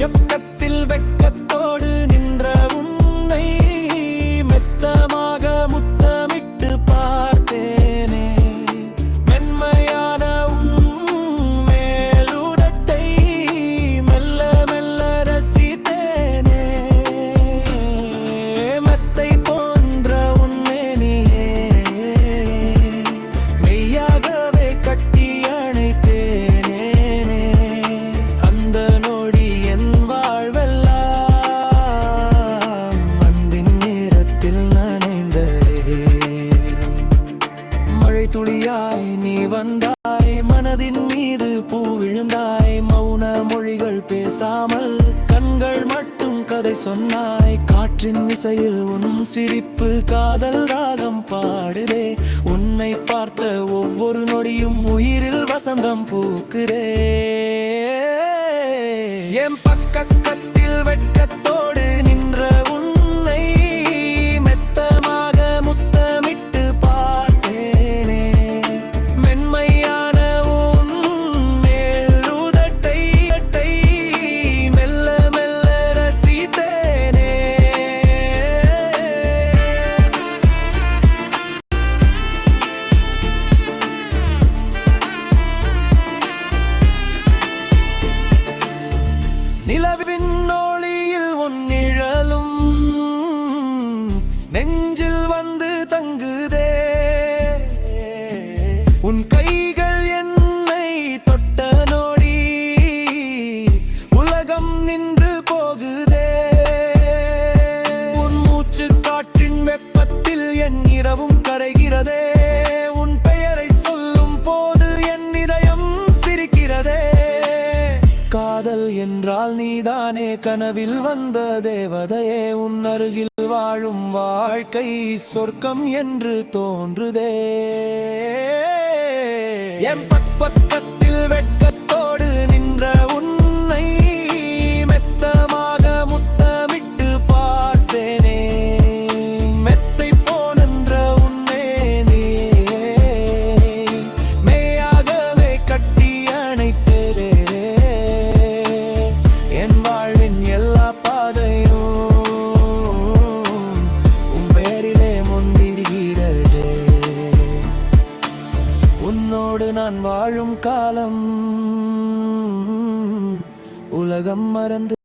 எப்பக்கத்தில் வெட்கத்தோடு நின்ற உன்னை மெத்தமாக முத்தமிட்டு பார்த்தேனே. மென்மையான மேலுதட்டை மெல்ல மெல்ல ரசித்தேனே. மெத்தை போன்ற உன்மேனியே மெய்யாகவே கட்டி அணைத்தேனே. அந்த நொடி என் வாழ்வெல்லாம் அன்பின் நேரத்தில் நனைந்ததே. மழை துளியாய் நீ வந்தாய், மனதின் மீது பூ விழுந்தாய். மௌன மொழிகள் பேசாமல் கண்கள் மட்டும் கதை சொன்னாய். காற்றின் இசையில் உன் சிரிப்பு காதல் ராகம் பாடுதே. உன்னை பார்த்த ஒவ்வொரு நொடியும் உயிரில் வசந்தம் பூக்குதே. என் பக்கத்தில் வெட்கத்தோடு நின்ற உன்னை மெத்தமாக முத்தமிட்டு பார்த்தேனே. மென்மையான உன் மேலுதட்டை மெல்ல மெல்ல ரசித்தேனே. நிலவின் ஒளியில் உன் நிழலும் நெஞ்சில் வந்து தங்குதே. உன் கைகள் என்னை தொட்ட நொடி உலகம் நின்று போகுதே. உன் மூச்சு காற்றின் வெப்பத்தில் என் இரவும் கரைகிறதே. உன் பெயரை சொல்லும் போது என் இதயம் சிரிக்கிறதே. காதல் என்றால் நீதானே, கனவில் வந்த தேவதையே. உன் அருகில் வாழும் வாழ்க்கை சொர்க்கம் என்று தோன்றுதே. என் பக்கத்தில் வெட்கத்தோடு நின்ற உன்னை மெத்தமாக முத்தமிட்டு பார்த்தேனே. மெத்தை போன்ற உன்மேனியே மெய்யாகவே கட்டி அணைத்ததே. என் வாழ்வின் எல்லா பாதையும் உன் பெயரிலே முன்பிரிகிறதே. உன்னோடு நான் வாழும் காலம் உலகம் மறந்து